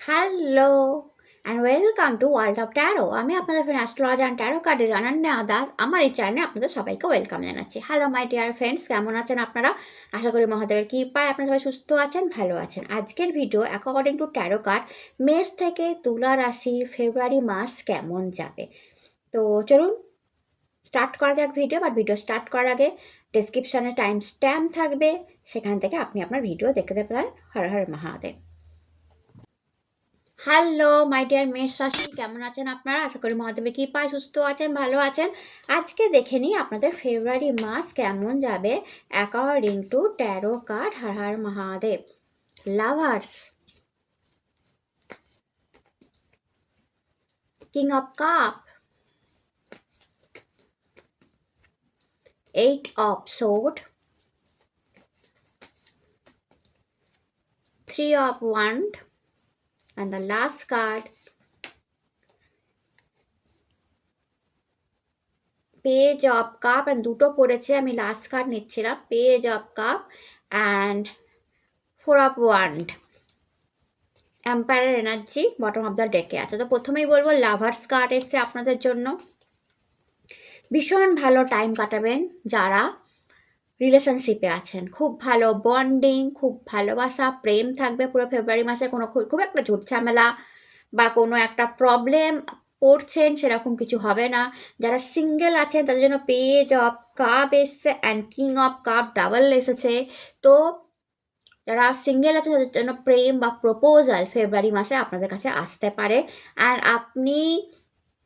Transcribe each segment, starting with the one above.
Hello and welcome to world of taro. আমি আপনাদের friend astrologer and taro কার্ডের অনন্যা দাস। আমার এই চ্যানেলে আপনাদের সবাইকে ওয়েলকাম জানাচ্ছি। হ্যালো মাই ডিয়ার ফ্রেন্ডস, কেমন আছেন আপনারা? আশা করি মহাদেবের কৃপায় আপনারা সবাই সুস্থ আছেন, ভালো আছেন। আজকের video according to tarot card মেষ থেকে তুলা রাশির ফেব্রুয়ারি মাস কেমন যাবে। তো চলুন স্টার্ট করা যাক ভিডিও। বাট ভিডিও স্টার্ট করার আগে ডেসক্রিপশানে টাইম স্ট্যাম্প থাকবে, সেখান থেকে আপনি আপনার ভিডিও দেখতে পারেন। হর Har Mahadev. Hello my dear মেষ রাশি, কেমন আছেন আপনারা? আশা করি মহাদেবের কৃপায় সুস্থ আছেন, ভালো আছেন। আজকে দেখে নিই আপনাদের ফেব্রুয়ারি মাস কেমন যাবে according to tarot card. Har Har Mahadev. Lovers, king of cup, eight of sword, three of wand, and the last card, page of cup. And দুটো পড়েছে, আমি লাস্ট কার্ড নিচ্ছিলাম, page of cup and four of wand. এম্পায়ারের energy bottom of the ডেকে আছে। তো প্রথমেই বলবো লাভার্স কার্ড এসছে আপনাদের জন্য। ভীষণ ভালো টাইম কাটাবেন যারা রিলেশনশিপে আছেন, খুব ভালো বন্ডিং, খুব ভালোবাসা, প্রেম থাকবে পুরো ফেব্রুয়ারি মাসে। কোনো খুব একটা ঝুট ঝামেলা বা কোনো একটা প্রবলেম পড়ছেন সেরকম কিছু হবে না। যারা সিঙ্গেল আছেন তাদের জন্য পেজ অফ কাপ এসছে and king of cup double এসেছে। তো যারা সিঙ্গেল আছে তাদের জন্য প্রেম বা প্রপোজাল ফেব্রুয়ারি মাসে আপনাদের কাছে আসতে পারে। অ্যান্ড আপনি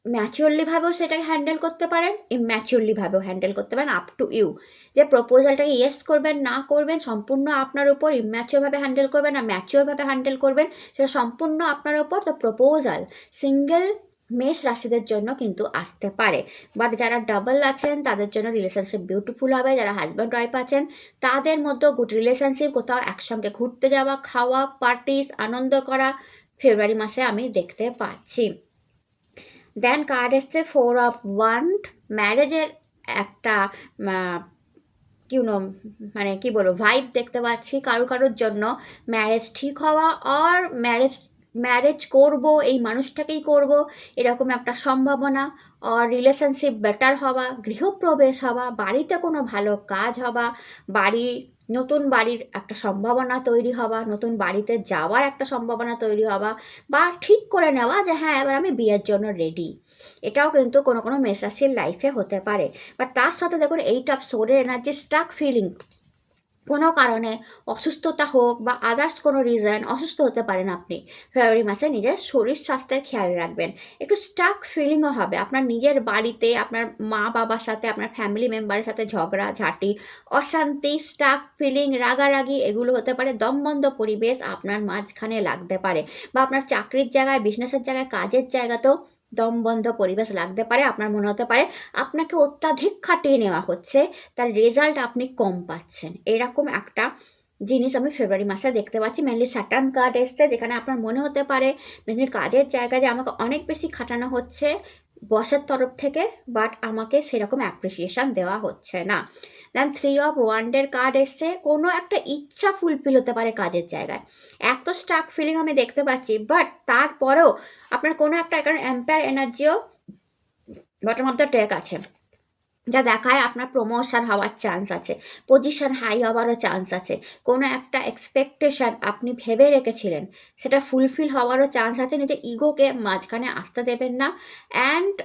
ম্যাচিওরলিভাবেও সেটাকে হ্যান্ডেল করতে পারেন, ইম্যাচিওরলিভাবেও হ্যান্ডেল করতে পারেন। আপ টু ইউ যে প্রপোজালটাকে ইয়েস করবেন না করবেন সম্পূর্ণ আপনার উপর। ইম্যাচিওরভাবে হ্যান্ডেল করবেন না ম্যাচিওরভাবে হ্যান্ডেল করবেন সেটা সম্পূর্ণ আপনার উপর। তো প্রপোজাল সিঙ্গেল মেষ রাশিদের জন্য কিন্তু আসতে পারে। বাট যারা ডাবল আছেন তাদের জন্য রিলেশনশিপ বিউটিফুল হবে। যারা হাজব্যান্ড ওয়াইফ আছেন তাদের মধ্যেও গুড রিলেশনশিপ, কোথাও একসঙ্গে ঘুরতে যাওয়া, খাওয়া, পার্টিস, আনন্দ করা ফেব্রুয়ারি মাসে আমি দেখতে পাচ্ছি। দেন কার্ড এসছে ফোর অফ ওয়ান্ড। ম্যারেজের একটা মানে কি বলবো ভাইব দেখতে পাচ্ছি। কারোর জন্য ম্যারেজ ঠিক হওয়া আর ম্যারেজ করব, এই মানুষটাকেই করব এরকম একটা সম্ভাবনা। আর রিলেশনশিপ বেটার হওয়া, গৃহপ্রবেশ হওয়া, বাড়িতে কোনো ভালো কাজ হওয়া, নতুন বাড়ির একটা সম্ভাবনা তৈরি হওয়া, নতুন বাড়িতে যাওয়ার একটা সম্ভাবনা তৈরি হওয়া, বা ঠিক করে নেওয়া যে হ্যাঁ এবার আমি বিয়ের জন্য রেডি। এটাও কিন্তু কোনো কোনো মেষ রাশির লাইফে হতে পারে। বাট তার সাথে দেখুন এইট অফ সোর্ডের এনার্জি, স্টাক ফিলিং। কোনো কারণে অসুস্থতা হোক বা আদার্স কোনো রিজন অসুস্থ হতে পারেন আপনি ফেব্রুয়ারি মাসে। নিজের শরীর স্বাস্থ্যের খেয়াল রাখবেন। একটু স্টাক ফিলিংও হবে আপনার নিজের বাড়িতে, আপনার মা বাবার সাথে, আপনার ফ্যামিলি মেম্বারের সাথে ঝগড়া ঝাঁটি, অশান্তি, স্টাক ফিলিং, রাগারাগি এগুলো হতে পারে। দমবন্ধ পরিবেশ আপনার মাঝখানে লাগতে পারে, বা আপনার চাকরির জায়গায়, বিজনেসের জায়গায়, কাজের জায়গাতেও দমবন্ধ পরিবেশ লাগতে পারে। আপনার মনে হতে পারে আপনাকে অত্যাধিক খাটিয়ে নেওয়া হচ্ছে, তার রেজাল্ট আপনি কম পাচ্ছেন। এরকম একটা জিনিস আমি ফেব্রুয়ারি মাসে দেখতে পাচ্ছি। মেনলি স্যাটার্ন কার্ড এসছে, যেখানে আপনার মনে হতে পারে মেনলি কাজের জায়গায় যে আমাকে অনেক বেশি খাটানো হচ্ছে বসের তরফ থেকে, বাট আমাকে সেরকম অ্যাপ্রিসিয়েশন দেওয়া হচ্ছে না। দেন থ্রি অফ ওয়ান্ডের কার্ড এসছে। কোনো একটা ইচ্ছা ফুলফিল হতে পারে কাজের জায়গায়। এক তো স্টাক ফিলিং আমি দেখতে পাচ্ছি, বাট তারপরেও আপনার কোনো একটা কারণ এম্পায়ার এনার্জিও বটম অফ দ্য ডেক আছে, যা দেখায় আপনার প্রমোশন হওয়ার চান্স আছে, পজিশন হাই হওয়ারও চান্স আছে। কোনো একটা এক্সপেকটেশন আপনি ভেবে রেখেছিলেন সেটা ফুলফিল হওয়ারও চান্স আছে। নিজের ইগোকে মাঝখানে আসতে দেবেন না। অ্যান্ড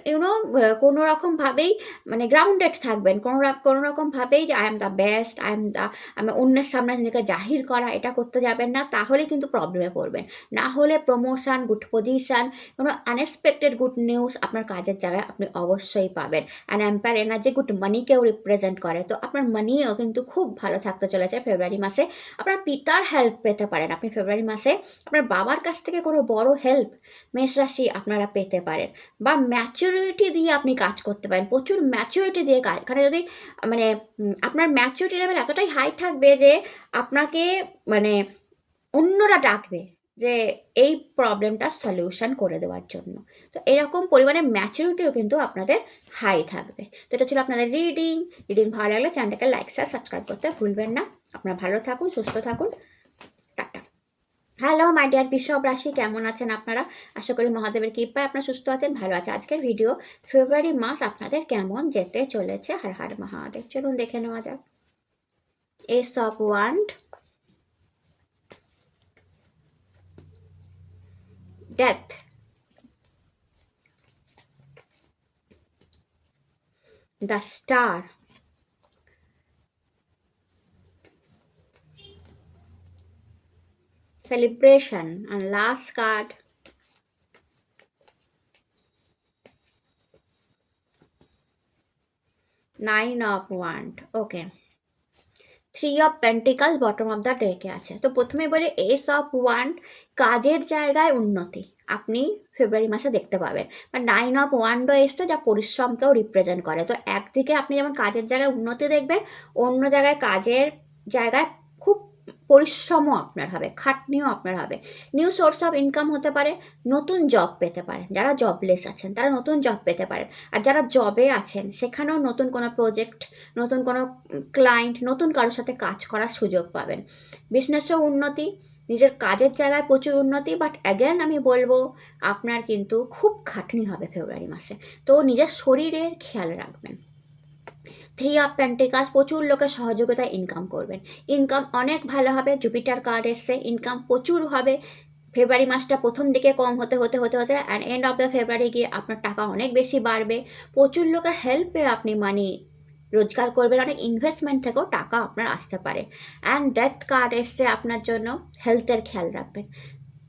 কোনো রকমভাবেই মানে গ্রাউন্ডেড থাকবেন। কোনো রকমভাবেই যে আই এম দ্য বেস্ট, আমি অন্যের সামনে নিজেকে জাহির করা এটা করতে যাবেন না, তাহলে কিন্তু প্রবলেমে পড়বেন। না হলে প্রমোশন, গুড পজিশন, কোনো আনএক্সপেক্টেড গুড নিউজ আপনার কাজের জায়গায় আপনি অবশ্যই পাবেন। অ্যান্ড এম্পায়ার এনার্জি গুড মানিকেও রিপ্রেজেন্ট করে। তো আপনার মানিও কিন্তু খুব ভালো থাকতে চলেছে ফেব্রুয়ারি মাসে। আপনার পিতার হেল্প পেতে পারেন আপনি ফেব্রুয়ারি মাসে। আপনার বাবার কাছ থেকে কোনো বড় হেল্প মেষ রাশি আপনারা পেতে পারেন, বা ম্যাচুরিটি দিয়ে আপনি কাজ করতে পারেন। প্রচুর ম্যাচুরিটি দিয়ে কাজ, এখানে যদি মানে আপনার ম্যাচুরিটি লেভেল এতটাই হাই থাকবে যে আপনাকে মানে অন্যরা ডাকবে যে এই প্রবলেমটা সলিউশন করে দেওয়ার জন্য। তো এরকম পরিমাণে ম্যাচুরিটিও কিন্তু আপনাদের হাই থাকবে। তো এটা ছিল আপনাদের রিডিং। ভালো লাগলে চ্যানেলটাকে লাইক শেয়ার সাবস্ক্রাইব করতে ভুলবেন না। আপনারা ভালো থাকুন, সুস্থ থাকুন, টাটা। হ্যালো মাই ডিয়ার বৃষভ রাশি, কেমন আছেন আপনারা? আশা করি মহাদেবের কৃপায় আপনারা সুস্থ আছেন, ভালো আছে। আজকের ভিডিও ফেব্রুয়ারি মাস আপনাদের কেমন যেতে চলেছে। হর হর মহাদেব। চলুন দেখে নেওয়া যাক। S of wand, death, the star, celebration, and last card, 9 of Wand. Okay, 3 of pentacle bottom of the ডেকে আছে। তো প্রথমে বলি এস অফ ওয়ান্ড, কাজের জায়গায় উন্নতি আপনি ফেব্রুয়ারি মাসে দেখতে পাবেন। বা 9 অফ ওয়ান্ডও এসছে, যা পরিশ্রমকেও রিপ্রেজেন্ট করে। তো একদিকে আপনি যেমন কাজের জায়গায় উন্নতি দেখবেন, অন্য জায়গায় কাজের জায়গায় খুব পরিশ্রমও আপনার হবে, খাটনিও আপনার হবে। নিউ সোর্স অফ ইনকাম হতে পারে, নতুন জব পেতে পারেন। যারা জবলেস আছেন তারা নতুন জব পেতে পারেন, আর যারা জবে আছেন সেখানেও নতুন কোনো প্রজেক্ট, নতুন কোনো ক্লায়েন্ট, নতুন কারোর সাথে কাজ করার সুযোগ পাবেন। বিজনেসেও উন্নতি, নিজের কাজের জায়গায় প্রচুর উন্নতি। বাট অ্যাগেন আমি বলবো আপনার কিন্তু খুব খাটনি হবে ফেব্রুয়ারি মাসে, তো নিজের শরীরের খেয়াল রাখবেন। 3 অফ পেন্টিকালস, প্রচুর লোকের সহযোগিতায় ইনকাম করবেন, ইনকাম অনেক ভালো হবে। জুপিটার কার্ড এসছে, ইনকাম প্রচুর হবে। ফেব্রুয়ারি মাসটা প্রথম দিকে কম হতে হতে হতে হতে অ্যান্ড এন্ড অফ দ্য ফেব্রুয়ারি গিয়ে আপনার টাকা অনেক বেশি বাড়বে। প্রচুর লোকের হেল্পে আপনি মানি রোজগার করবেন, অনেক ইনভেস্টমেন্ট থেকেও টাকা আপনার আসতে পারে। অ্যান্ড ডেথ কার্ড এসছে আপনার জন্য, হেলথের খেয়াল রাখবেন।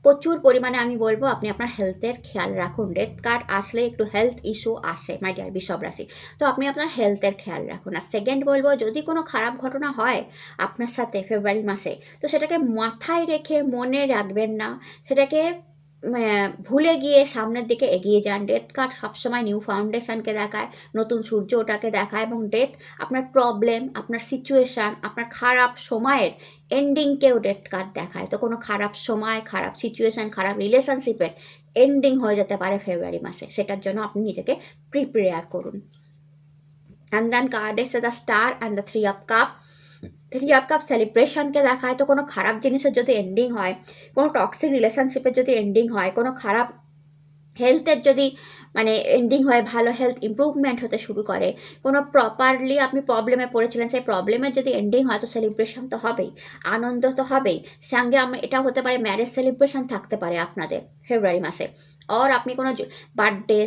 প্রচুর পরিমাণে আমি বলবো আপনি আপনার হেলথের খেয়াল রাখুন। ডেথ কার্ড আসলে একটু হেলথ ইস্যু আসে মাই ডিয়ার বৃষভ রাশি, তো আপনি আপনার হেলথের খেয়াল রাখুন। আর সেকেন্ড বলবো, যদি কোনো খারাপ ঘটনা হয় আপনার সাথে ফেব্রুয়ারি মাসে, তো সেটাকে মাথায় রেখে মনে রাখবেন না, সেটাকে ভুলে গিয়ে সামনের দিকে এগিয়ে যান। ডেথ কার্ড সবসময় নিউ ফাউন্ডেশনকে দেখায়, নতুন সূর্য ওটাকে দেখায়, এবং ডেথ আপনার প্রবলেম, আপনার সিচুয়েশান, আপনার খারাপ সময়ের এন্ডিংকেও ডেথ কার্ড দেখায়। তো কোনো খারাপ সময়, খারাপ সিচুয়েশান, খারাপ রিলেশনশিপের এন্ডিং হয়ে যেতে পারে ফেব্রুয়ারি মাসে, সেটার জন্য আপনি নিজেকে প্রিপেয়ার করুন। অ্যান্ড দেন কার্ড এসে the star and the 3 of cup. 3 of cup সেলিব্রেশনকে দেখায়। তো কোনো খারাপ জিনিসের যদি এন্ডিং হয়, কোনো টক্সিক রিলেশনশিপের যদি এন্ডিং হয়, কোনো খারাপ হেলথের যদি মানে এন্ডিং হয়ে ভালো হেলথ ইমপ্রুভমেন্ট হতে শুরু করে, কোনো প্রপারলি আপনি প্রবলেমে পড়েছিলেন, সেই প্রবলেমের যদি এন্ডিং হয়, তো সেলিব্রেশন তো হবেই, আনন্দ তো হবেই। সঙ্গে আমরা এটাও হতে পারে ম্যারেজ সেলিব্রেশন থাকতে পারে আপনাদের ফেব্রুয়ারি মাসে। আর আপনি কোনো birthday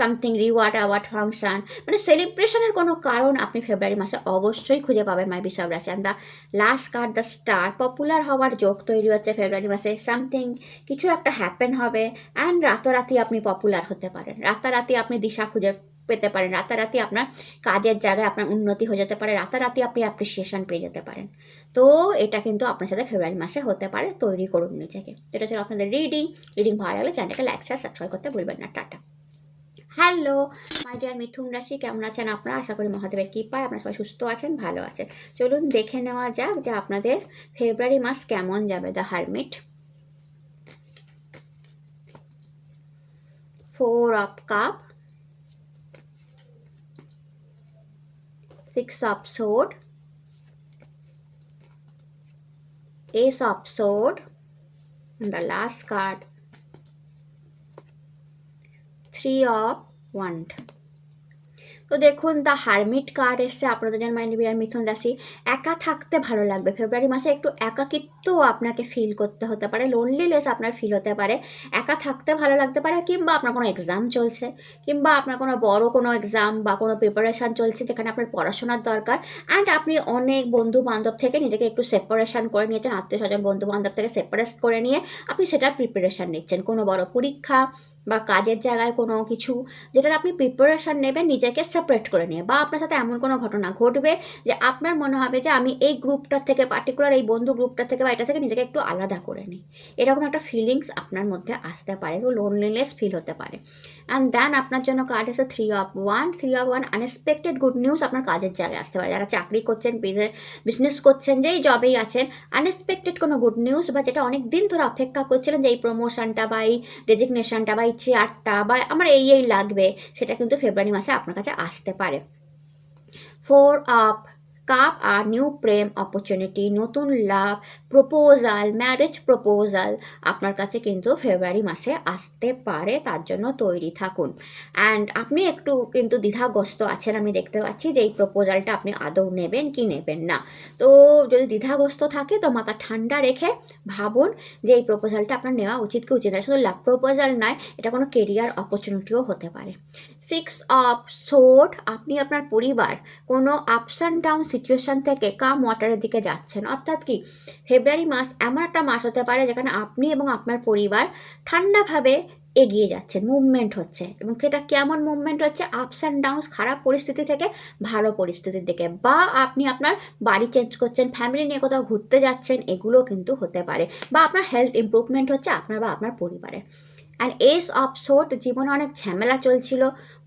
something reward award function, মানে সেলিব্রেশনের কোনো কারণ আপনি ফেব্রুয়ারি মাসে অবশ্যই খুঁজে পাবেন মাই বৃষভ রাশি। And the last card the star, popular হওয়ার যোগ তৈরি হচ্ছে ফেব্রুয়ারি মাসে। সামথিং কিছু একটা হ্যাপেন হবে, অ্যান্ড রাতারাতি আপনি পপুলার হতে পারেন, রাতারাতি আপনি দিশা খুঁজে পেতে পারেন, রাতারাতি আপনার কাজের জায়গায় আপনার উন্নতি হয়ে যেতে পারে, রাতারাতি আপনি অ্যাপ্রিসিয়েশন পেয়ে যেতে পারেন। তো এটা কিন্তু আপনার সাথে ফেব্রুয়ারি মাসে হতে পারে, তৈরি করুন নিজেকে। এটা ছিল আপনাদের রিডিং ভালো লাগলে চ্যানেলটাকে লাইক শেয়ার সাবস্ক্রাইব করতে ভুলবেন না। টাটা। হ্যালো মাই ডিয়ার মিথুন রাশি, কেমন আছেন আপনারা? আশা করি মহাদেবের কৃপায় আপনারা সবাই সুস্থ আছেন, ভালো আছেন। চলুন দেখে নেওয়া যাক যে আপনাদের ফেব্রুয়ারি মাস কেমন যাবে। The hermit, 4 of cup, 6 of sword, S of sword, the last card 3 of wand. তো দেখুন দ্য হারমিট কার্ড এসছে আপনাদের জন্য মাই ডিয়ার মিথুন রাশি। একা থাকতে ভালো লাগবে ফেব্রুয়ারি মাসে, একটু একাকিত্ব আপনাকে ফিল করতে হতে পারে, লোনলিনেস আপনার ফিল হতে পারে, একা থাকতে ভালো লাগতে পারে। কিংবা আপনার কোনো এক্সাম চলছে, কিংবা আপনার কোনো বড় কোনো এক্সাম বা কোনো প্রিপারেশান চলছে যেখানে আপনার পড়াশোনার দরকার, অ্যান্ড আপনি অনেক বন্ধু বান্ধব থেকে নিজেকে একটু সেপারেশান করে নিয়েছেন, আত্মীয় স্বজন বন্ধু বান্ধব থেকে সেপারেট করে নিয়ে আপনি সেটার প্রিপারেশান নিচ্ছেন। কোনো বড় পরীক্ষা বা কাজের জায়গায় কোনো কিছু যেটার আপনি প্রিপারেশান নেবেন নিজেকে সেপারেট করে নিয়ে, বা আপনার সাথে এমন কোনো ঘটনা ঘটবে যে আপনার মনে হবে যে আমি এই গ্রুপটার থেকে, পার্টিকুলার এই বন্ধু গ্রুপটার থেকে বা এটা থেকে নিজেকে একটু আলাদা করে নিই, এরকম একটা ফিলিংস আপনার মধ্যে আসতে পারে। তো লোনলিনেস ফিল হতে পারে। অ্যান্ড দেন আপনার জন্য কার্ড এসে 3 of wand. 3 of wand, unexpected good news আপনার কাজের জায়গায় আসতে পারে। যারা চাকরি করছেন, বিজনেস করছেন, যেই জবেই আছেন, আনএক্সপেক্টেড কোনো গুড নিউজ, বা যেটা অনেক দিন ধরে অপেক্ষা করছিলেন যে এই প্রমোশনটা বা এই রেজিগনেশনটা বা এই চেয়ারটা বা আমার এই লাগবে, সেটা কিন্তু ফেব্রুয়ারি মাসে আপনার কাছে আসতে পারে। 4 অফ কাপ আর নিউ প্রেম অপরচুনিটি, নতুন লাভ, প্রপোজাল, ম্যারেজ প্রপোজাল আপনার কাছে কিন্তু ফেব্রুয়ারি মাসে আসতে পারে, তার জন্য তৈরি থাকুন। অ্যান্ড আপনি একটু কিন্তু দ্বিধাগ্রস্ত আছেন, আমি দেখতে পাচ্ছি যে এই প্রপোজালটা আপনি আদৌ নেবেন কি নেবেন না। তো যদি দ্বিধাগ্রস্ত থাকে তো মাথা ঠান্ডা রেখে ভাবুন যে এই প্রপোজালটা আপনার নেওয়া উচিত কি উচিত না। শুধু লাভ প্রপোজাল নয়, এটা কোনো কেরিয়ার অপরচুনিটিও হতে পারে। 6 অফ সোর্ড, আপনি আপনার পরিবার কোনো আপস অ্যান্ড ডাউন সিচুয়েশান থেকে কাম ওয়াটারের দিকে যাচ্ছেন। অর্থাৎ কি, ফেব্রুয়ারি মাস এমন একটা মাস হতে পারে যেখানে আপনি এবং আপনার পরিবার ঠান্ডাভাবে এগিয়ে যাচ্ছেন, মুভমেন্ট হচ্ছে। এবং সেটা কেমন মুভমেন্ট হচ্ছে? আপস অ্যান্ড ডাউনস, খারাপ পরিস্থিতি থেকে ভালো পরিস্থিতির দিকে, বা আপনি আপনার বাড়ি চেঞ্জ করছেন, ফ্যামিলি নিয়ে কোথাও ঘুরতে যাচ্ছেন, এগুলো কিন্তু হতে পারে। বা আপনার হেলথ ইমপ্রুভমেন্ট হচ্ছে আপনার বা আপনার পরিবারের। অ্যান্ড এস অফ সোর্ড, জীবনে অনেক ঝামেলা চলছিল,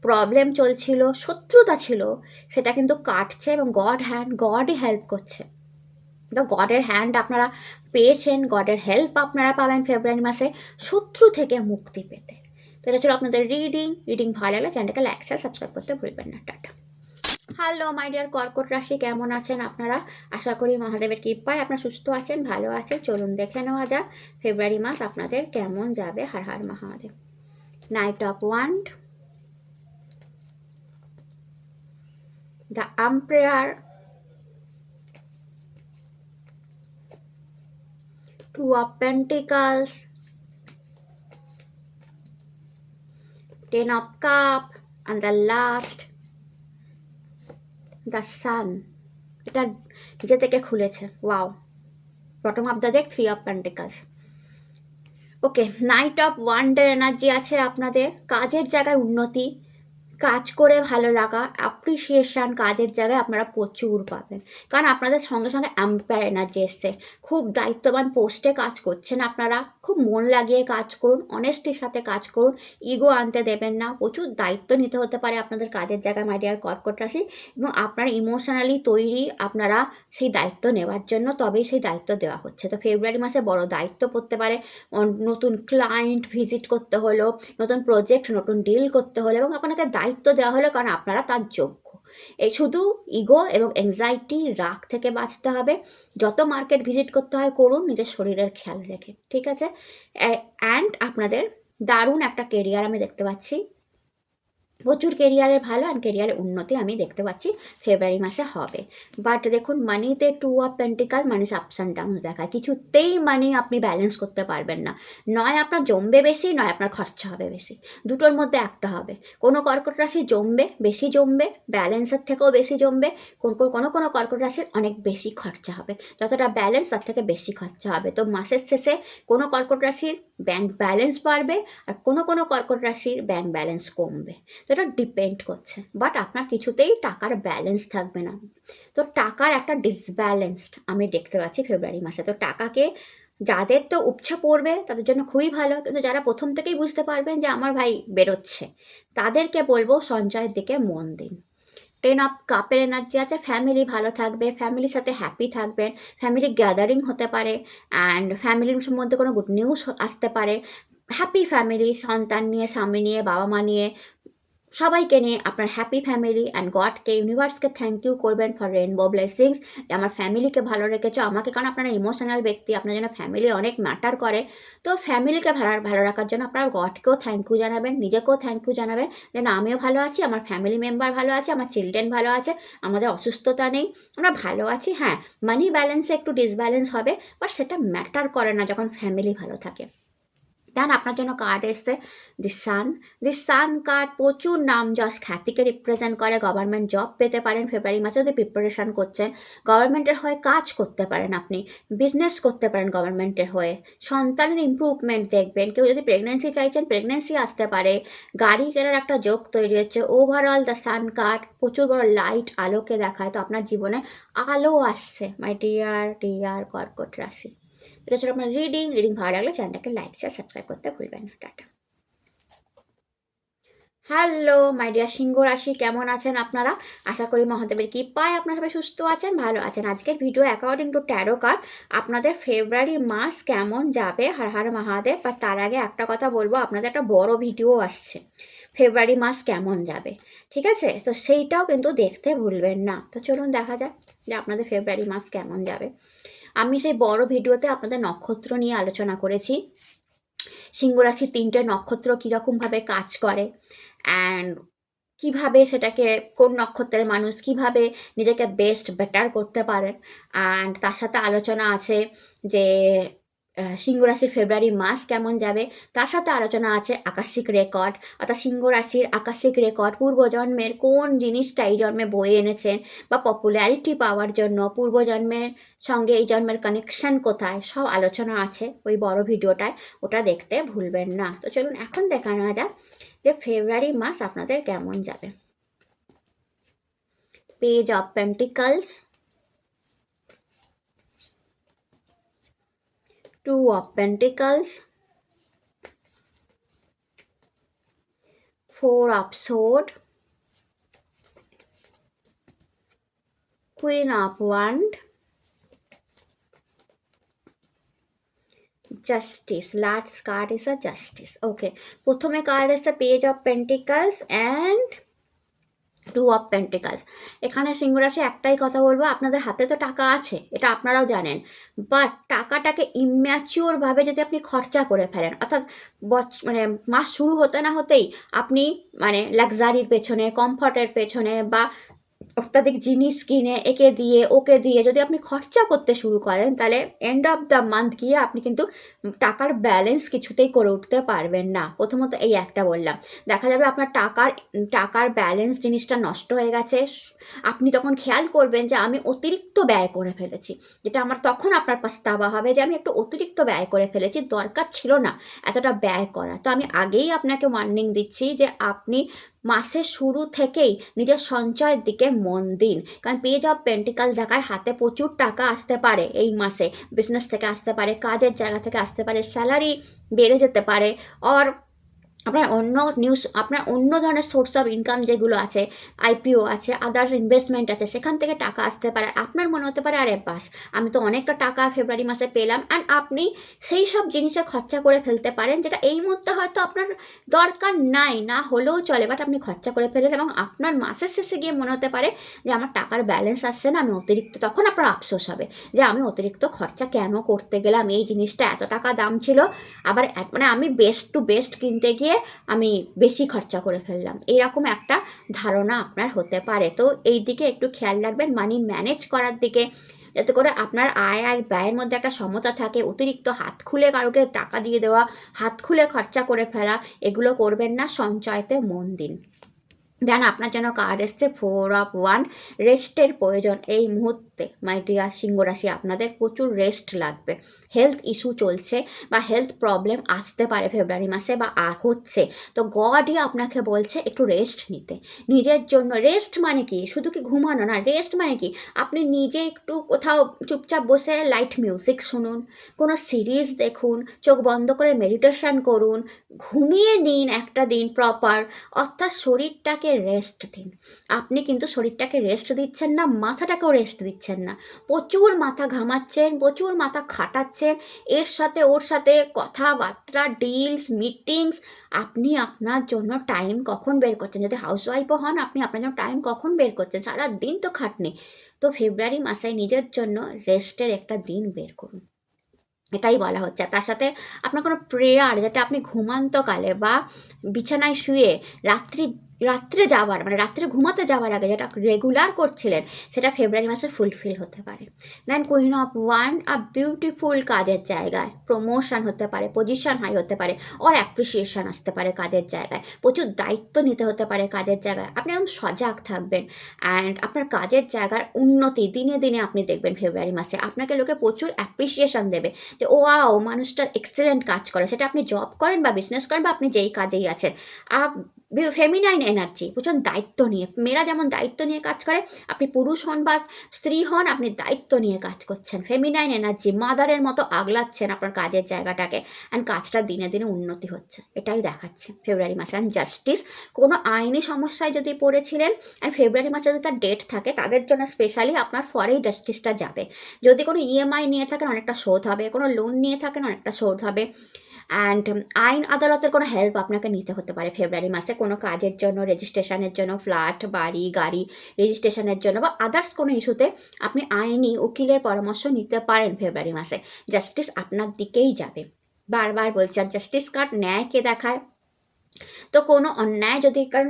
প্রবলেম চলছিল, শত্রুতা ছিল, সেটা কিন্তু কাটছে এবং গডই হেল্প করছে। তো গডের হ্যান্ড আপনারা পেয়েছেন, গডের হেল্প আপনারা পাবেন ফেব্রুয়ারি মাসে শত্রু থেকে মুক্তি পেতে। তো এটা ছিল আপনাদের রিডিং ভালো লাগলে চ্যানেলটাকে লাইক শেয়ার সাবস্ক্রাইব করতে ভুলবেন না। টাটা। হ্যালো মাই ডিয়ার কর্কট রাশি, কেমন আছেন আপনারা? আশা করি মহাদেবের কৃপায় আপনারা সুস্থ আছেন, ভালো আছেন। চলুন দেখে নেওয়া যাক ফেব্রুয়ারি মাস আপনাদের কেমন যাবে। Har Har Mahadev. Knight of wand, the empire, 2 of Pentacles, 10 of Cup, and the last, the Sun. এটা নিজে থেকে খুলেছে, wow. Bottom of the day 3 of Pentacles। Okay, night of wonder energy আছে আপনাদের। কাজের জায়গায় উন্নতি, কাজ করে ভালো লাগা, অ্যাপ্রিসিয়েশান কাজের জায়গায় আপনারা প্রচুর পাবেন। কারণ আপনাদের সঙ্গে সঙ্গে এম্পায়ার এনার্জি এসছে। খুব দায়িত্ববান পোস্টে কাজ করছেন আপনারা, খুব মন লাগিয়ে কাজ করুন, অনেস্টির সাথে কাজ করুন, ইগো আনতে দেবেন না। প্রচুর দায়িত্ব নিতে হতে পারে আপনাদের কাজের জায়গায় মাই ডিয়ার কর্কট রাশি, এবং আপনারা ইমোশনালি তৈরি আপনারা সেই দায়িত্ব নেওয়ার জন্য, তবেই সেই দায়িত্ব দেওয়া হচ্ছে। তো ফেব্রুয়ারি মাসে বড় দায়িত্ব পড়তে পারে, নতুন ক্লায়েন্ট ভিজিট করতে হলো, নতুন প্রজেক্ট, নতুন ডিল করতে হলো, এবং আপনাকে দায়িত্ব দেওয়া হলো কারণ আপনারা তার যোগ্য। এই শুধু ইগো এবং অ্যাংজাইটি, রাগ থেকে বাঁচতে হবে। যত মার্কেট ভিজিট করতে হয় করুন, নিজের শরীরের খেয়াল রেখে, ঠিক আছে? অ্যান্ড আপনাদের দারুণ একটা কেরিয়ার আমি দেখতে পাচ্ছি, প্রচুর কেরিয়ারের ভালো অ্যান্ড কেরিয়ারের উন্নতি আমি দেখতে পাচ্ছি ফেব্রুয়ারি মাসে হবে। বাট দেখুন, মানিতে 2 of pentacle, money ups and downs দেখায়। কিছুতেই মানি আপনি ব্যালেন্স করতে পারবেন না। নয় আপনার জমবে বেশি, নয় আপনার খরচা হবে বেশি, দুটোর মধ্যে একটা হবে। কোনো কর্কট রাশি জমবে, বেশি জমবে, ব্যালেন্সের থেকেও বেশি জমবে। কোনো কর্কট রাশির অনেক বেশি খরচা হবে, যতটা ব্যালেন্স তার থেকে বেশি খরচা হবে। তো মাসের শেষে কোনো কর্কট রাশির ব্যাংক ব্যালেন্স বাড়বে আর কোনো কর্কট রাশির ব্যাংক ব্যালেন্স কমবে। তো এটা ডিপেন্ড করছে, বাট আপনার কিছুতেই টাকার ব্যালেন্স থাকবে না। তো টাকার একটা ডিসব্যালেন্সড আমি দেখতে পাচ্ছি ফেব্রুয়ারি মাসে। তো টাকাকে যাদের তো উপচে পড়বে তাদের জন্য খুবই ভালো, কিন্তু যারা প্রথম থেকেই বুঝতে পারবেন যে আমার ভাই বেরোচ্ছে, তাদেরকে বলবো সঞ্চয়ের দিকে মন দিন। 10 অফ কাপের এনার্জি আছে, ফ্যামিলি ভালো থাকবে, ফ্যামিলির সাথে হ্যাপি থাকবেন, ফ্যামিলি গ্যাদারিং হতে পারে, অ্যান্ড ফ্যামিলির মধ্যে কোনো গুড নিউজ আসতে পারে। হ্যাপি ফ্যামিলি, সন্তান নিয়ে, স্বামী নিয়ে, বাবা মা নিয়ে, সবাইকে নিয়ে আপনার হ্যাপি ফ্যামিলি। অ্যান্ড গডকে, ইউনিভার্সকে থ্যাংক ইউ করবেন ফর রেনবো ব্লেসিংস, যে আমার ফ্যামিলিকে ভালো রেখেছো আমাকে। কারণ আপনারা ইমোশনাল ব্যক্তি, আপনার জন্য ফ্যামিলি অনেক ম্যাটার করে। তো ফ্যামিলিকে ভালো রাখার জন্য আপনারা গডকেও থ্যাংক ইউ জানাবেন, নিজেকেও থ্যাংক ইউ জানাবেন যে না, আমিও ভালো আছি, আমার ফ্যামিলি মেম্বার ভালো আছে, আমার চিলড্রেন ভালো আছে, আমাদের অসুস্থতা নেই, আমরা ভালো আছি। হ্যাঁ, মানি ব্যালেন্সে একটু ডিসব্যালেন্স হবে, বাট সেটা ম্যাটার করে না যখন ফ্যামিলি ভালো থাকে। দেন আপনার জন্য কার্ড এসছে দি সান কার্ড, প্রচুর নাম যশ খ্যাতিকে রিপ্রেজেন্ট করে। গভর্নমেন্ট জব পেতে পারেন ফেব্রুয়ারি মাসে যদি প্রিপারেশান করছেন, গভর্নমেন্টের হয়ে কাজ করতে পারেন, আপনি বিজনেস করতে পারেন গভর্নমেন্টের হয়ে, সন্তানের ইমপ্রুভমেন্ট দেখবেন। কেউ যদি প্রেগনেন্সি চাইছেন, প্রেগনেন্সি আসতে পারে, গাড়ি কেনার একটা যোগ তৈরি হচ্ছে। ওভারঅল দ্য সান কার্ড প্রচুর বড় লাইট, আলোকে দেখায়। তো আপনার জীবনে আলো আসছে মাই ডিয়ার কর্কট রাশি। এটা ছিল আপনার রিডিং ভালো লাগলে চ্যানেলটাকে লাইক শেয়ার সাবস্ক্রাইব করতে ভুলবেন না। টাটা। হ্যালো মাই ডিয়ার সিংহ রাশি, কেমন আছেন আপনারা? আশা করি মহাদেবের কৃপায় আপনারা সবাই সুস্থ আছেন, ভালো আছেন। আজকের video according to tarot card আপনাদের ফেব্রুয়ারি মাস কেমন যাবে, হর হর মহাদেব। আর তার আগে একটা কথা বলবো, আপনাদের একটা বড় ভিডিও আসছে ফেব্রুয়ারি মাস কেমন যাবে, ঠিক আছে? তো সেইটাও কিন্তু দেখতে ভুলবেন না। তো চলুন দেখা যাক। যে আপনাদের ফেব্রুয়ারি মাস কেমন যাবে। আমি সেই বড় ভিডিওতে আপনাদের নক্ষত্র নিয়ে আলোচনা করেছি, সিংহ রাশির 3টে নক্ষত্র কীরকমভাবে কাজ করে, অ্যান্ড কিভাবে সেটাকে, কোন নক্ষত্রের মানুষ কিভাবে নিজেকে বেটার করতে পারেন। অ্যান্ড তার সাথে আলোচনা আছে যে সিংহ রাশির ফেব্রুয়ারি মাস কেমন যাবে। তার সাথে আলোচনা আছে আকাশিক রেকর্ড, অর্থাৎ সিংহ রাশির আকাশিক রেকর্ড, পূর্বজন্মের কোন জিনিসটা এই জন্মে বয়ে এনেছেন, বা পপুলারিটি পাওয়ার জন্য পূর্বজন্মের সঙ্গে এই জন্মের কানেকশন কোথায়, সব আলোচনা আছে ওই বড় ভিডিওটায়, ওটা দেখতে ভুলবেন না। তো চলুন এখন দেখানো যাক যে ফেব্রুয়ারি মাস আপনাদের কেমন যাবে। Page of pentacles, 2 of Pentacles, 4 of Swords, Queen of Wands, Justice. Last card is a Justice. Okay. প্রথমে কার্ড আছে Page of Pentacles and 2 of Pentacles. এখানে সিংহ রাশি একটাই কথা বলবো, আপনাদের হাতে তো টাকা আছে, এটা আপনারাও জানেন, বাট টাকাটাকে ইম্যাচিওরভাবে যদি আপনি খরচা করে ফেলেন, অর্থাৎ মানে মাস শুরু হতে না হতেই আপনি মানে লাক্সারির পেছনে, কমফর্টের পেছনে, বা অত্যাধিক জিনিস কিনে একে দিয়ে ওকে দিয়ে যদি আপনি খরচা করতে শুরু করেন, তাহলে এন্ড অফ দ্য মান্থ গিয়ে আপনি কিন্তু টাকার ব্যালেন্স কিছুতেই করে উঠতে পারবেন না। প্রথমত এই একটা বললাম, দেখা যাবে আপনার টাকার ব্যালেন্স জিনিসটা নষ্ট হয়ে গেছে, আপনি তখন খেয়াল করবেন যে আমি অতিরিক্ত ব্যয় করে ফেলেছি, যেটা আমার তখন আপনার পাস্তাবা হবে যে আমি একটু অতিরিক্ত ব্যয় করে ফেলেছি, দরকার ছিল না এতটা ব্যয় করা। তো আমি আগেই আপনাকে ওয়ার্নিং দিচ্ছি যে আপনি মাসের শুরু থেকেই নিজের সঞ্চয়ের দিকে মন দিন, কারণ পেজ অফ পেন্টিকাল দেখায় হাতে প্রচুর টাকা আসতে পারে এই মাসে, বিজনেস থেকে আসতে পারে, কাজের জায়গা থেকে আসতে পারে, স্যালারি বেড়ে যেতে পারে, আর আপনার অন্য ধরনের সোর্স অফ ইনকাম যেগুলো আছে, আইপিও আছে, আদার্স ইনভেস্টমেন্ট আছে, সেখান থেকে টাকা আসতে পারে। আপনার মনে হতে পারে আরে বাস, আমি তো অনেকটা টাকা ফেব্রুয়ারি মাসে পেলাম, অ্যান্ড আপনি সেই সব জিনিসে খরচা করে ফেলতে পারেন যেটা এই মুহূর্তে হয়তো আপনার দরকার নাই, না হলেও চলে, বাট আপনি খরচা করে ফেলেন, এবং আপনার মাসের শেষে গিয়ে মনে হতে পারে যে আমার টাকার ব্যালেন্স আসছে না, আমি অতিরিক্ত, তখন আপনার আফসোস হবে যে আমি অতিরিক্ত খরচা কেন করতে গেলাম, এই জিনিসটা এত টাকা দাম ছিল, আবার মানে আমি বেস্ট টু বেস্ট কিনতে গিয়ে আমি বেশি খরচা করে ফেললাম, এইরকম একটা ধারণা আপনার হতে পারে। তো এই দিকে একটু খেয়াল রাখবেন, মানি ম্যানেজ করার দিকে, যাতে করে আপনার আয় আর ব্যয়ের মধ্যে একটা সমতা থাকে। অতিরিক্ত হাত খুলে কারোকে টাকা দিয়ে দেওয়া, হাত খুলে খরচা করে ফেলা, এগুলো করবেন না, সঞ্চয়তে মন দিন। দেন আপনার জন্য কার্ড এসছে 4 of Wands, রেস্টের প্রয়োজন এই মুহূর্তে। মাই ডিয়ার সিংহ রাশি, আপনাদের প্রচুর রেস্ট লাগবে। হেলথ ইস্যু চলছে বা হেলথ প্রবলেম আসতে পারে ফেব্রুয়ারি মাসে, বা হচ্ছে, তো গডই আপনাকে বলছে একটু রেস্ট নিতে, নিজের জন্য। রেস্ট মানে কি শুধু কি ঘুমানো না, রেস্ট মানে কি আপনি নিজে একটু কোথাও চুপচাপ বসে লাইট মিউজিক শুনুন, কোনো সিরিজ দেখুন, চোখ বন্ধ করে মেডিটেশন করুন, ঘুমিয়ে নিন একটা দিন প্রপার, অর্থাৎ শরীরটাকে রেস্ট দিন। আপনি কিন্তু শরীরটাকে রেস্ট দিচ্ছেন না, মাথাটাকেও রেস্ট দিচ্ছেন না, প্রচুর মাথা ঘামাচ্ছেন, প্রচুর মাথা খাটাচ্ছেন, এর সাথে ওর সাথে কথাবার্তা, ডিলস, মিটিংস। আপনি আপনার জন্য টাইম কখন বের করছেন? যদি হাউসওয়াইফও হন, আপনি আপনার জন্য টাইম কখন বের করছেন? সারা দিন তো খাটনি। তো ফেব্রুয়ারি মাসে নিজের জন্য রেস্টের একটা দিন বের করুন, এটাই বলা হচ্ছে। তার সাথে আপনার কোনো প্রেয়ার, যেটা আপনি ঘুমান্তকালে বা বিছানায় শুয়ে রাত্রে যাওয়ার, মানে রাত্রে ঘুমাতে যাওয়ার আগে যেটা রেগুলার করছিলেন, সেটা ফেব্রুয়ারি মাসে ফুলফিল হতে পারে। Then queen of wand, a beautiful কাজের জায়গায় প্রমোশন হতে পারে, পজিশন হাই হতে পারে, ওর অ্যাপ্রিসিয়েশন আসতে পারে কাজের জায়গায়, প্রচুর দায়িত্ব নিতে হতে পারে কাজের জায়গায়, আপনি একদম সজাগ থাকবেন, অ্যান্ড আপনার কাজের জায়গার উন্নতি দিনে দিনে আপনি দেখবেন ফেব্রুয়ারি মাসে। আপনাকে লোকে প্রচুর অ্যাপ্রিসিয়েশন দেবে যে ওয়াও, মানুষটা এক্সেলেন্ট কাজ করে, সেটা আপনি জব করেন বা বিজনেস করেন বা আপনি যেই কাজেই আছেন। ফেমিনাইন এনার্জি, প্রচুর দায়িত্ব নিয়ে, মেয়েরা যেমন দায়িত্ব নিয়ে কাজ করে, আপনি পুরুষ হন বা স্ত্রী হন, আপনি দায়িত্ব নিয়ে কাজ করছেন, ফেমিনাইন এনার্জি, মাদারের মতো আগলাচ্ছেন আপনার কাজের জায়গাটাকে, অ্যান্ড কাজটা দিনে দিনে উন্নতি হচ্ছে, এটাই দেখাচ্ছে ফেব্রুয়ারি মাসে। অ্যান্ড জাস্টিস, কোনো আইনি সমস্যায় যদি পড়েছিলেন, অ্যান্ড ফেব্রুয়ারি মাসে যদি তার ডেট থাকে, তাদের জন্য স্পেশালি আপনার ফরেই জাস্টিসটা যাবে। যদি কোনো ইএমআই নিয়ে থাকেন, অনেকটা শোধ হবে, কোনো লোন নিয়ে থাকেন, অনেকটা শোধ হবে, অ্যান্ড আইন আদালতের কোনো হেল্প আপনাকে নিতে হতে পারে ফেব্রুয়ারি মাসে, কোনো কাজের জন্য, রেজিস্ট্রেশনের জন্য, ফ্ল্যাট, বাড়ি, গাড়ি রেজিস্ট্রেশনের জন্য বা আদার্স কোনো ইস্যুতে আপনি আইনি উকিলের পরামর্শ নিতে পারেন ফেব্রুয়ারি মাসে। জাস্টিস আপনার দিকেই যাবে, বারবার বলছি। আর জাস্টিস কার্ড ন্যায়কে দেখায়, তো কোনো অন্যায় যদি, কারণ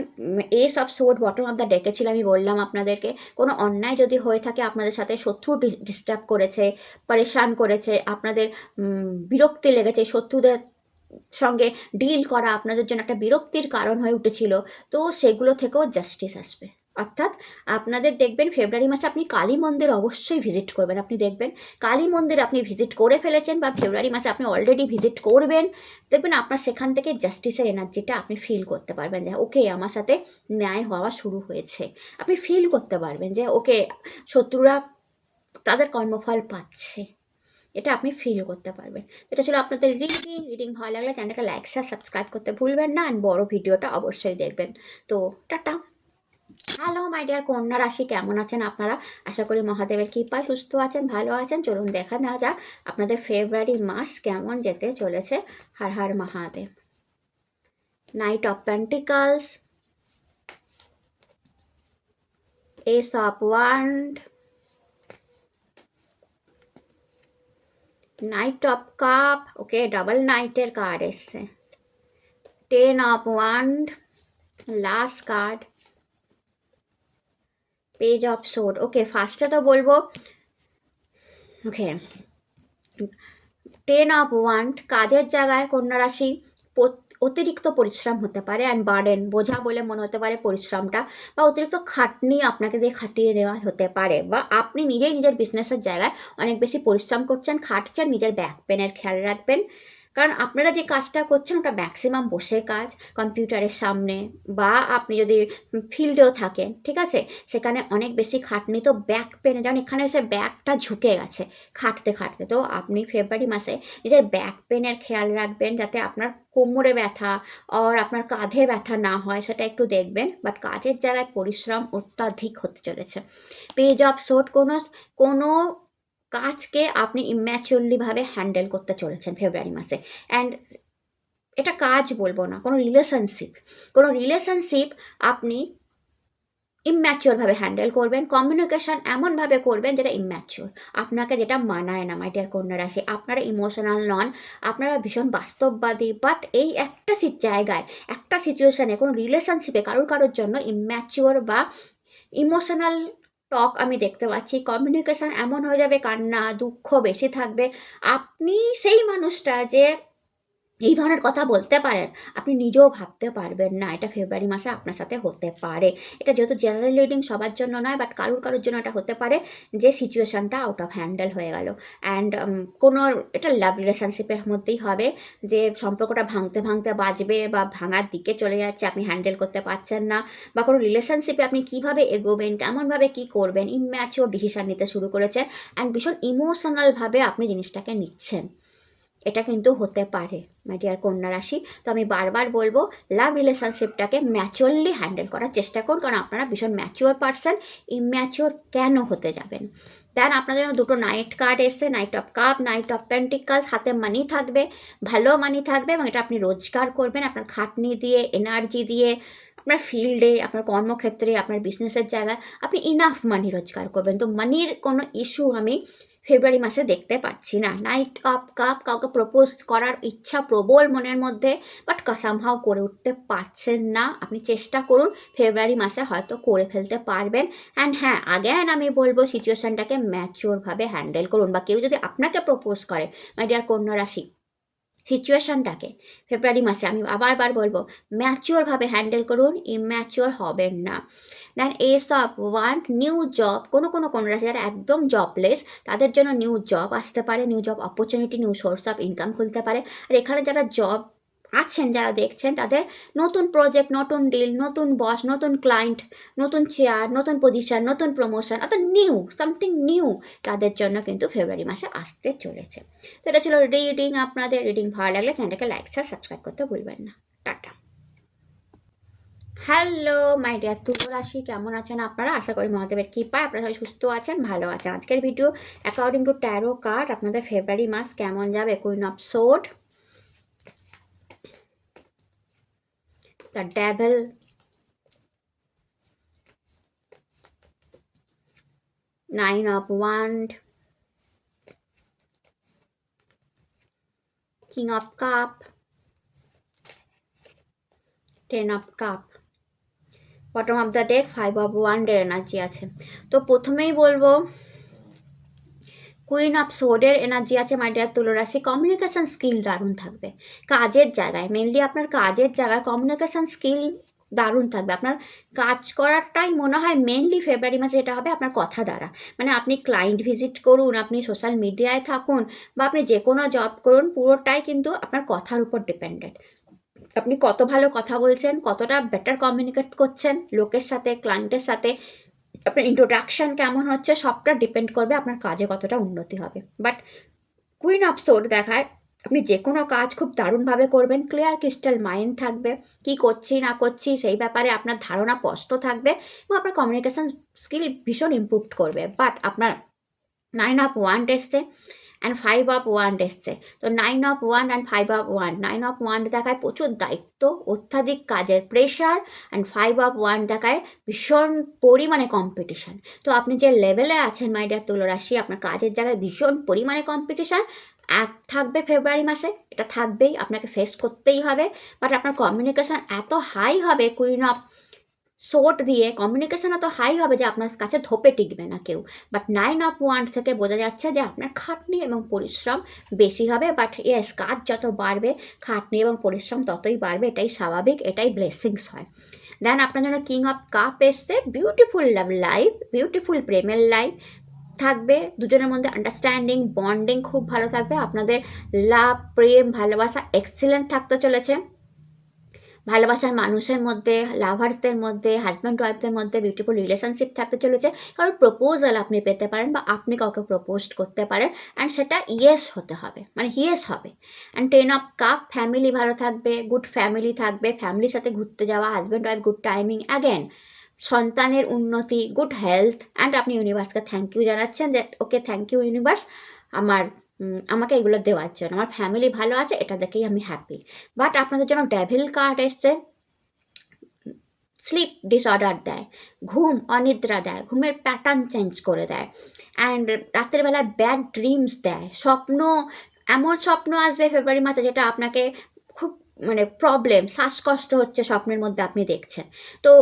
S of sword bottom of the ডেকে ছিল, আমি বললাম আপনাদেরকে, কোনো অন্যায় যদি হয়ে থাকে, আপনাদের সাথে শত্রু ডিস্টার্ব করেছে, পরেশান করেছে, আপনাদের বিরক্তি লেগেছে, শত্রুদের সঙ্গে ডিল করা আপনাদের জন্য একটা বিরক্তির কারণ হয়ে উঠেছিল, তো সেগুলো থেকেও জাস্টিস আসবে। অর্থাৎ আপনাদের দেখবেন ফেব্রুয়ারি মাসে আপনি কালী মন্দির অবশ্যই ভিজিট করবেন। আপনি দেখবেন কালী মন্দির আপনি ভিজিট করে ফেলেছেন বা ফেব্রুয়ারি মাসে আপনি অলরেডি ভিজিট করবেন, দেখবেন আপনার সেখান থেকে জাস্টিসের এনার্জিটা আপনি ফিল করতে পারবেন যে ওকে আমার সাথে ন্যায় হওয়া শুরু হয়েছে। আপনি ফিল করতে পারবেন যে ওকে শত্রুরা তাদের কর্মফল পাচ্ছে, এটা আপনি ফিল করতে পারবেন। এটা ছিল আপনাদের রিডিং ভালো লাগলে চ্যানেলটাকে লাইক শেয়ার সাবস্ক্রাইব করতে ভুলবেন না, আর বড় ভিডিওটা অবশ্যই দেখবেন। তো টাটা। হ্যালো মাই ডিয়ার কন্যা রাশি, কেমন আছেন আপনারা? আশা করি মহাদেবের কৃপায় সুস্থ আছেন, ভালো আছেন। চলুন দেখা না যাক আপনাদের ফেব্রুয়ারি মাস কেমন যেতে চলেছে। Har Har Mahadev. Knight of pentacles, ace of wand, knight of cup, okay double নাইটের কার্ড এসছে, 10 of wand, last card, page of sword. Okay ফার্স্টে তো বলবো, ওকে 10 অফ ওয়ান্ড, কাজের জায়গায় কন্যা রাশি অতিরিক্ত পরিশ্রম হতে পারে, অ্যান্ড বার্ডেন, বোঝা বলে মনে হতে পারে পরিশ্রমটা, বা অতিরিক্ত খাটনি আপনাকে দিয়ে খাটিয়ে দেওয়া হতে পারে, বা আপনি নিজেই নিজের বিজনেসের জায়গায় অনেক বেশি পরিশ্রম করছেন, খাটছেন, নিজের ব্যাক পেনের খেয়াল রাখবেন। কারণ আপনারা যে কাজটা করছেন ওটা ম্যাক্সিমাম বসে কাজ, কম্পিউটারের সামনে, বা আপনি যদি ফিল্ডেও থাকেন, ঠিক আছে, সেখানে অনেক বেশি খাটনি, তো ব্যাক পেনে, যেমন এখানে এসে ব্যাকটা ঝুঁকে গেছে খাটতে খাটতে, তো আপনি ফেব্রুয়ারি মাসে নিজের ব্যাক পেনের খেয়াল রাখবেন, যাতে আপনার কোমরে ব্যথা আর আপনার কাঁধে ব্যথা না হয়, সেটা একটু দেখবেন। বাট কাজের জায়গায় পরিশ্রম অত্যাধিক হতে চলেছে। পেজ অফ সোর্ড, কোনো কাজকে আপনি ইম্যাচিওরলিভাবে হ্যান্ডেল করতে চলেছেন ফেব্রুয়ারি মাসে। অ্যান্ড এটা কাজ বলবো না, কোনো রিলেশনশিপ আপনি ইম্যাচিওরভাবে হ্যান্ডেল করবেন। কমিউনিকেশান এমনভাবে করবেন যেটা ইম্যাচিওর, আপনাকে যেটা মানায় না মাই ডিয়ার কন্যা রাশি। আপনারা ইমোশনাল নন, আপনারা ভীষণ বাস্তববাদী, বাট এই একটা জায়গায়, একটা সিচুয়েশানে, কোনো রিলেশনশিপে কারোর জন্য ইম্যাচিওর বা ইমোশনাল টক আমি দেখতে পাচ্ছি। কমিউনিকেশান এমন হয়ে যাবে, কান্না দুঃখ বেশি থাকবে। আপনি সেই মানুষটা যে এই ধরনের কথা বলতে পারেন, আপনি নিজেও ভাবতে পারবেন না এটা ফেব্রুয়ারি মাসে আপনার সাথে হতে পারে। এটা যেহেতু জেনারেল রিডিং সবার জন্য নয়, বাট কারোর জন্য এটা হতে পারে যে সিচুয়েশানটা আউট অফ হ্যান্ডেল হয়ে গেল। অ্যান্ড কোনো এটা লাভ রিলেশনশিপের মধ্যেই হবে, যে সম্পর্কটা ভাঙতে ভাঙতে বাজবে বা ভাঙার দিকে চলে যাচ্ছে, আপনি হ্যান্ডেল করতে পারছেন না, বা কোনো রিলেশনশিপে আপনি কীভাবে এগোবেন, কেমনভাবে কী করবেন, ইম্যাচিওর ডিসিশান নিতে শুরু করেছেন, অ্যান্ড ভীষণ ইমোশনালভাবে আপনি জিনিসটাকে নিচ্ছেন। এটা কিন্তু হতে পারে মাই ডিয়ার কন্যা রাশি। তো আমি বারবার বলবো লাভ রিলেশনশিপটাকে ম্যাচিওরলি হ্যান্ডেল করার চেষ্টা করুন, কারণ আপনারা ভীষণ ম্যাচিওর পারসন, ইম্যাচিওর কেন হতে যাবেন। দেন আপনাদের জন্য দুটো নাইট কার্ড এসছে, night of cup, night of pentacles. হাতে মানি থাকবে, ভালো মানি থাকবে, এবং এটা আপনি রোজগার করবেন আপনার খাটনি দিয়ে, এনার্জি দিয়ে, আপনার ফিল্ডে, আপনার কর্মক্ষেত্রে, আপনার বিজনেসের জায়গায় আপনি ইনাফ মানি রোজগার করবেন। তো মানির কোনো ইস্যু আমি ফেব্রুয়ারি মাসে দেখতে পাচ্ছি না। নাইট অফ কাপ, কাউকে প্রপোজ করার ইচ্ছা প্রবল মনের মধ্যে, বাট সামহাও করে উঠতে পারছেন না। আপনি চেষ্টা করুন, ফেব্রুয়ারি মাসে হয়তো করে ফেলতে পারবেন। অ্যান্ড হ্যাঁ, আগেন আমি বলবো সিচুয়েশানটাকে ম্যাচিওরভাবে হ্যান্ডেল করুন, বা কেউ যদি আপনাকে প্রপোজ করে মাই ডিয়ার কন্যা রাশি, সিচুয়েশানটাকে ফেব্রুয়ারি মাসে আমি আবার বলবো ম্যাচিওরভাবে হ্যান্ডেল করুন, ইম্যাচিওর হবেন না। Then ace of wand, new job, কোনো রাশি যারা একদম জবলেস তাদের জন্য নিউ জব আসতে পারে, new job opportunity, new source of income খুলতে পারে। আর এখানে যারা জব আছেন, যারা দেখছেন, তাদের নতুন প্রজেক্ট, নতুন ডিল, নতুন বস, নতুন ক্লায়েন্ট, নতুন চেয়ার, নতুন পজিশন, নতুন প্রমোশন, অর্থাৎ নিউ সামথিং নিউ তাদের জন্য কিন্তু ফেব্রুয়ারি মাসে আসতে চলেছে। তো এটা ছিল রিডিং আপনাদের। রিডিং ভালো লাগলে চ্যানেলটাকে লাইক শেয়ার সাবস্ক্রাইব করতে ভুলবেন না। টাটা। হ্যালো মাই ডিয়ার তুলা রাশি, কেমন আছেন আপনারা? আশা করি মহাদেবের কৃপায় আপনারা সবাই সুস্থ আছেন, ভালো আছেন। আজকের video according to tarot card আপনাদের ফেব্রুয়ারি মাস কেমন যাবে। Queen of sword, the devil, Nine of Wands, King of Cup, Ten of Cup, bottom of the day 5 of Wands energy আছে। তো প্রথমেই বলবো কুইন অফ সোর্ডের এনার্জি আছে মাই ডিয়ার তুলা রাশি। কমিউনিকেশন স্কিল দারুণ থাকবে কাজের জায়গায়, মেনলি আপনার কাজের জায়গায় কমিউনিকেশন স্কিল দারুণ থাকবে। আপনার কাজ করাটাই মনে হয় মেনলি ফেব্রুয়ারি মাসে এটা হবে আপনার কথা দ্বারা। মানে আপনি ক্লায়েন্ট ভিজিট করুন, আপনি সোশ্যাল মিডিয়ায় থাকুন, বা আপনি যে কোনো জব করুন, পুরোটাই কিন্তু আপনার কথার উপর ডিপেন্ডেন্ট। আপনি কত ভালো কথা বলছেন, কতটা বেটার কমিউনিকেট করছেন লোকের সাথে, ক্লায়েন্টের সাথে, আপনার ইন্ট্রোডাকশান কেমন হচ্ছে, সবটা ডিপেন্ড করবে আপনার কাজে কতটা উন্নতি হবে। বাট কুইন অফ সোর্ড দেখায় আপনি যে কোনো কাজ খুব দারুণভাবে করবেন, ক্লিয়ার ক্রিস্টাল মাইন্ড থাকবে, কি করছি না করছি সেই ব্যাপারে আপনার ধারণা স্পষ্ট থাকবে, এবং আপনার কমিউনিকেশান স্কিল ভীষণ ইমপ্রুভ করবে। বাট আপনার 9 of Wands এসছে অ্যান্ড 5 of Wands এসছে। তো 9 of Wands and 5 of Wands, 9 of Wands দেখায় প্রচুর দায়িত্ব, অত্যাধিক কাজের প্রেশার, অ্যান্ড 5 of Wands দেখায় ভীষণ পরিমাণে কম্পিটিশান। তো আপনি যে লেভেলে আছেন মাই ডিয়ার তুলা রাশি, আপনার কাজের জায়গায় ভীষণ পরিমাণে কম্পিটিশান থাকবে ফেব্রুয়ারি মাসে, এটা থাকবেই, আপনাকে ফেস করতেই হবে। বাট আপনার কমিউনিকেশান এত হাই হবে কুইন অফ সোর্ড দিয়ে, কমিউনিকেশান এত হাই হবে যে আপনার কাছে ধোপে টিকবে না কেউ। বাট 9 of Wands থেকে বোঝা যাচ্ছে যে আপনার খাটনি এবং পরিশ্রম বেশি হবে। বাট ইয়েস, কাজ যত বাড়বে খাটনি এবং পরিশ্রম ততই বাড়বে, এটাই স্বাভাবিক, এটাই ব্লেসিংস হয়। দেন আপনার জন্য কিং অফ কাপ এসছে, বিউটিফুল লাভ লাইফ, বিউটিফুল প্রেমের লাইফ থাকবে, দুজনের মধ্যে আন্ডারস্ট্যান্ডিং বন্ডিং খুব ভালো থাকবে, আপনাদের লাভ প্রেম ভালোবাসা এক্সিলেন্ট থাকতে চলেছে। ভালোবাসার মানুষের মধ্যে, লাভার্সদের মধ্যে, হাজব্যান্ড ওয়াইফদের মধ্যে বিউটিফুল রিলেশনশিপ থাকতে চলেছে। কারণ প্রপোজাল আপনি পেতে পারেন, বা আপনি কাউকে প্রপোজ করতে পারেন, অ্যান্ড সেটা ইয়েস হতে হবে, মানে ইয়েস হবে। অ্যান্ড 10 of Cup, ফ্যামিলি ভালো থাকবে, গুড ফ্যামিলি থাকবে, ফ্যামিলির সাথে ঘুরতে যাওয়া, husband wife good timing again, সন্তানের উন্নতি, গুড হেলথ, অ্যান্ড আপনি ইউনিভার্সকে থ্যাংক ইউ জানাচ্ছেন যে ওকে থ্যাংক ইউ ইউনিভার্স আমাকে এগুলো দেওয়ার জন্য, আমার ফ্যামিলি ভালো আছে, এটা দেখেই আমি হ্যাপি। বাট আপনাদের জন্য ডেভিল কার্ড এসছে, স্লিপ ডিসঅর্ডার দেয়, ঘুম অনিদ্রা দেয়, ঘুমের প্যাটার্ন চেঞ্জ করে দেয়, অ্যান্ড রাতের বেলায় ব্যাড ড্রিমস দেয়, স্বপ্ন, এমন স্বপ্ন আসবে ফেব্রুয়ারি মাসে যেটা আপনাকে খুব মানে প্রবলেম, শ্বাসকষ্ট হচ্ছে স্বপ্নের মধ্যে আপনি দেখছেন, তো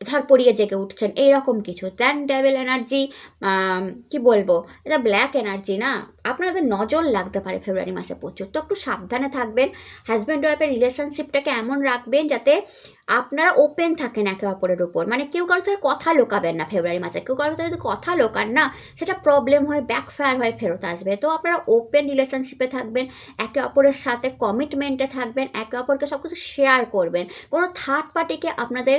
ধর পড়িয়ে জেগে উঠছেন, এইরকম কিছু। দেন ডেভিল এনার্জি, কি বলবো, এটা ব্ল্যাক এনার্জি না, আপনাদের নজর লাগতে পারে ফেব্রুয়ারি মাসে প্রচুর, তো একটু সাবধানে থাকবেন। হাজব্যান্ড ওয়াইফের রিলেশনশিপটাকে এমন রাখবেন যাতে আপনারা ওপেন থাকেন একে অপরের উপর, মানে কেউ কারোর সাথে কথা লোকাবেন না ফেব্রুয়ারি মাসে, কেউ কারোর সাথে যদি কথা লোকান না সেটা প্রবলেম হয়ে ব্যাকফায়ার হয়ে ফেরত আসবে। তো আপনারা ওপেন রিলেশনশিপে থাকবেন, একে অপরের সাথে কমিটমেন্টে থাকবেন, একে অপরকে সব কিছু শেয়ার করবেন, কোনো থার্ড পার্টিকে আপনাদের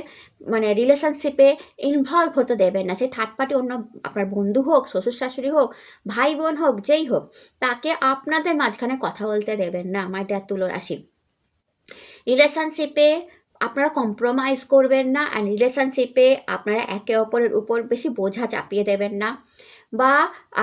মানে রিলেশনশিপে ইনভলভ হতে দেবেন না। সেই থার্ড পার্টি অন্য আপনার বন্ধু হোক, শ্বশুর শাশুড়ি হোক, ভাই বোন হোক, যেই হোক, তাকে আপনাদের মাঝখানে কথা বলতে দেবেন না আমার ডিয়ার তুলা রাশি। রিলেশনশিপে আপনারা কম্প্রোমাইজ করবেন না, অ্যান্ড রিলেশনশিপে আপনারা একে অপরের উপর বেশি বোঝা চাপিয়ে দেবেন না, বা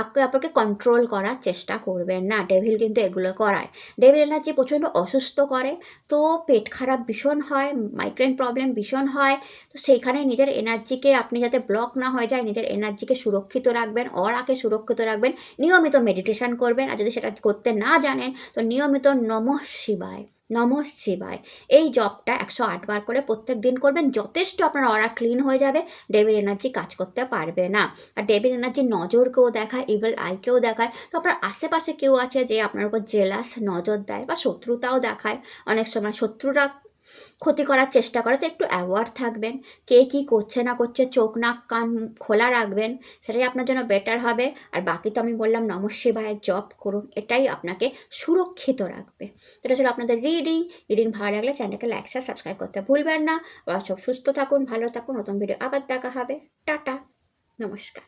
একে অপরকে কন্ট্রোল করার চেষ্টা করবেন না। ডেভিল কিন্তু এগুলো করায়, ডেভিল এনার্জি প্রচণ্ড অসুস্থ করে, তো পেট খারাপ ভীষণ হয়, মাইগ্রেন প্রবলেম ভীষণ হয়, তো সেইখানে নিজের এনার্জিকে আপনি যাতে ব্লক না হয়ে যায়, নিজের এনার্জিকে সুরক্ষিত রাখবেন, অরাকে সুরক্ষিত রাখবেন, নিয়মিত মেডিটেশন করবেন, আর যদি সেটা করতে না জানেন তো নিয়মিত নমঃ শিবায়, নমঃ শিবায় এই জবটা 108 বার করে প্রত্যেক দিন করবেন, যথেষ্ট আপনার অরা ক্লিন হয়ে যাবে, ডেভিল এনার্জি কাজ করতে পারবে না। আর ডেভিল এনার্জি নজরকেও দেখায়, ইভিল আইকেও দেখায়, তো আপনার আশেপাশে কেউ আছে যে আপনার উপর জেলাস নজর দেয়, বা শত্রুতাও দেখায়, অনেক সময় শত্রুরা ক্ষতি করার চেষ্টা করে, তো একটু অ্যাওয়ার্ড থাকবেন, কে কী করছে না করছে চোখ নাক কান খোলা রাখবেন, সেটাই আপনার জন্য বেটার হবে। আর বাকি তো আমি বললাম নমঃ শিবায়ের জব করুন, এটাই আপনাকে সুরক্ষিত রাখবে। এটা ছিল আপনাদের রিডিং ভালো লাগলে চ্যানেলকে লাইক শেয়ার সাবস্ক্রাইব করতে ভুলবেন না। সব সুস্থ থাকুন, ভালো থাকুন, নতুন ভিডিও আবার দেখা হবে, টাটা, নমস্কার।